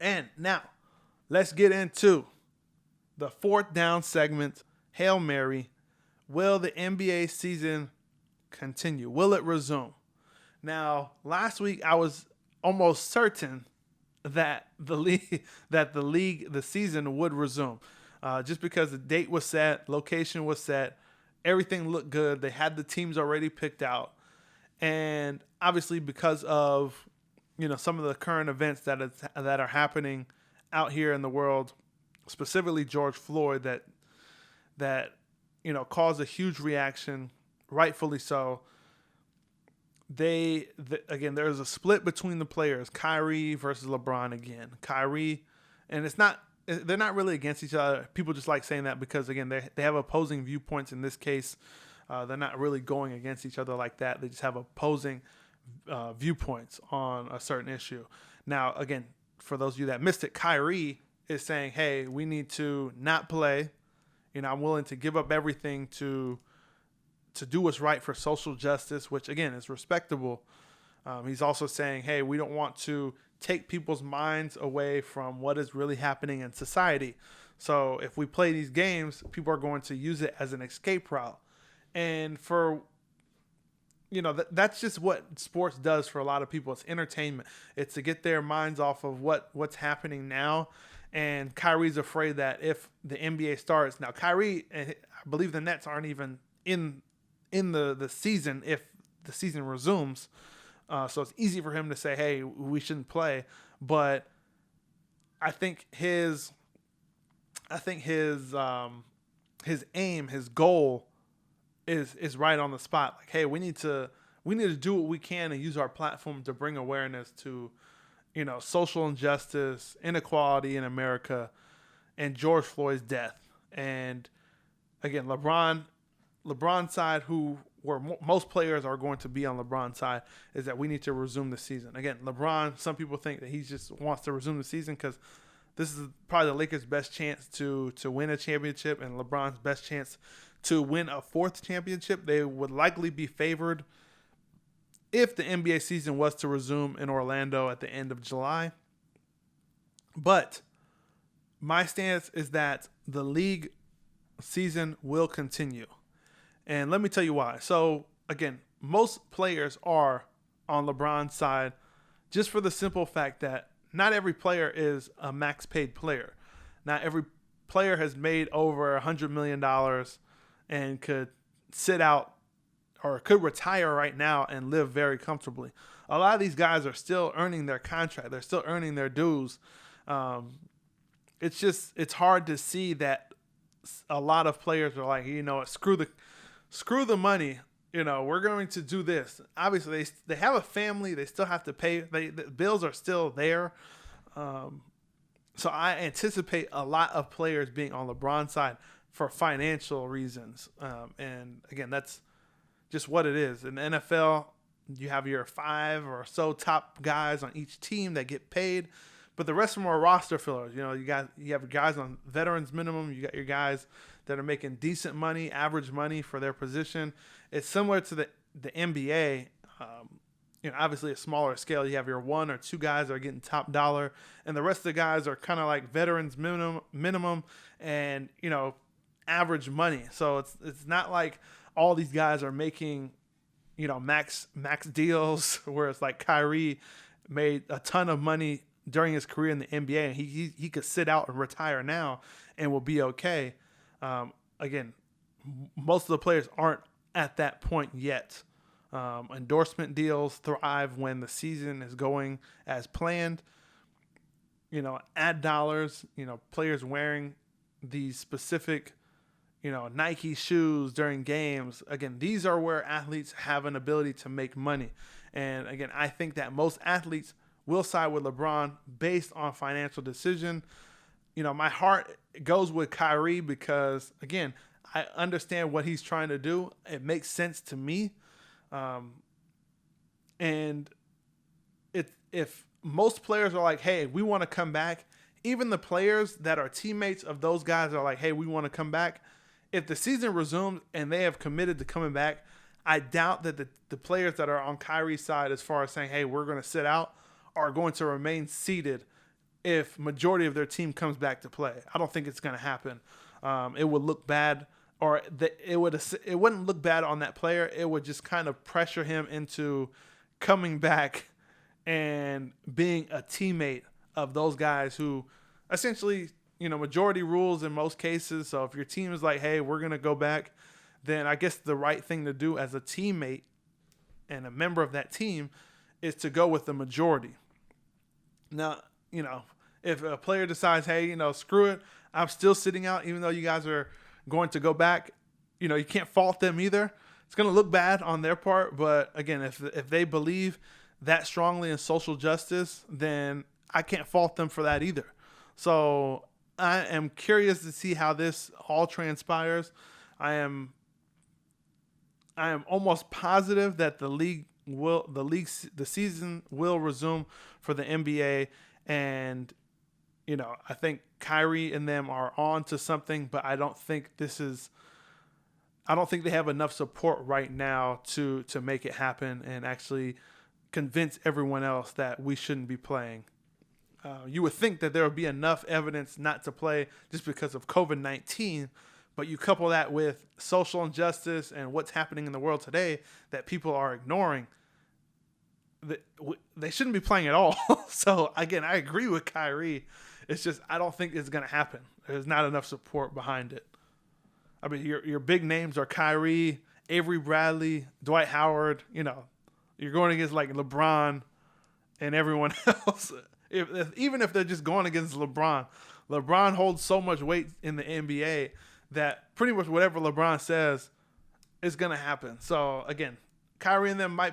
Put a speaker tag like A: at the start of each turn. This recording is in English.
A: And now, let's get into the fourth down segment. Hail Mary. Will the NBA season continue? Will it resume? Now, last week I was almost certain that the season would resume, just because the date was set, location was set, everything looked good. They had the teams already picked out, and obviously because of some of the current events that are happening out here in the world, specifically George Floyd, that caused a huge reaction, rightfully so. Again, there's a split between the players, Kyrie versus LeBron again. Kyrie, and they're not really against each other. People just like saying that because again they have opposing viewpoints in this case. They're not really going against each other like that. They just have opposing viewpoints on a certain issue. Now, again, for those of you that missed it, Kyrie is saying, "Hey, we need to not play. I'm willing to give up everything to do what's right for social justice," which again is respectable. He's also saying, hey, we don't want to take people's minds away from what is really happening in society. So if we play these games, people are going to use it as an escape route. And that's just what sports does for a lot of people. It's entertainment. It's to get their minds off of what's happening now. And Kyrie's afraid that if the NBA starts now, Kyrie, I believe the Nets aren't even in the season if the season resumes. So it's easy for him to say, hey, we shouldn't play. But I think his aim, his goal is right on the spot. Like, hey, we need to do what we can and use our platform to bring awareness to, social injustice, inequality in America, and George Floyd's death. And again, LeBron's side, where most players are going to be on LeBron's side, is that we need to resume the season. Again, LeBron, some people think that he just wants to resume the season because this is probably the Lakers' best chance to win a championship and LeBron's best chance to win a fourth championship. They would likely be favored if the NBA season was to resume in Orlando at the end of July. But my stance is that the league season will continue. And let me tell you why. So, again, most players are on LeBron's side just for the simple fact that not every player is a max paid player. Not every player has made over $100 million and could sit out or could retire right now and live very comfortably. A lot of these guys are still earning their contract. They're still earning their dues. It's hard to see that a lot of players are like, screw the money. We're going to do this. Obviously, they have a family. They still have to pay. The bills are still there. So I anticipate a lot of players being on LeBron's side for financial reasons. And again, that's just what it is. In the NFL, you have your 5 or so top guys on each team that get paid, but the rest of them are roster fillers. You have guys on veterans minimum. You got your guys that are making decent money, average money for their position. It's similar to the NBA. Obviously a smaller scale. You have your 1 or 2 guys that are getting top dollar, and the rest of the guys are kind of like veterans minimum, and average money. So it's not like all these guys are making max deals where it's like Kyrie made a ton of money during his career in the NBA, and he could sit out and retire now and will be okay. Again, most of the players aren't at that point yet. Endorsement deals thrive when the season is going as planned. Ad dollars, players wearing these specific, Nike shoes during games. Again, these are where athletes have an ability to make money. And again, I think that most athletes will side with LeBron based on financial decision. My heart goes with Kyrie because, again, I understand what he's trying to do. It makes sense to me. And if most players are like, hey, we want to come back, even the players that are teammates of those guys are like, hey, we want to come back. If the season resumes and they have committed to coming back, I doubt that the players that are on Kyrie's side as far as saying, hey, we're going to sit out, are going to remain seated if majority of their team comes back to play. I don't think it's going to happen. It would look bad, or it wouldn't look bad on that player. It would just kind of pressure him into coming back and being a teammate of those guys who essentially, majority rules in most cases. So if your team is like, hey, we're going to go back, then I guess the right thing to do as a teammate and a member of that team is to go with the majority. Now, if a player decides, hey, screw it, I'm still sitting out, even though you guys are going to go back, you can't fault them either. It's going to look bad on their part. But again, if they believe that strongly in social justice, then I can't fault them for that either. So I am curious to see how this all transpires. I am almost positive that the season will resume for the NBA, and I think Kyrie and them are on to something, but I don't think they have enough support right now to make it happen and actually convince everyone else that we shouldn't be playing. You would think that there would be enough evidence not to play just because of COVID-19, but you couple that with social injustice and what's happening in the world today that people are ignoring. They shouldn't be playing at all. So again, I agree with Kyrie. It's just I don't think it's going to happen. There's not enough support behind it. I mean, your big names are Kyrie, Avery Bradley, Dwight Howard. You're going against like LeBron and everyone else. Even if they're just going against LeBron holds so much weight in the NBA that pretty much whatever LeBron says is going to happen. So again, Kyrie and them might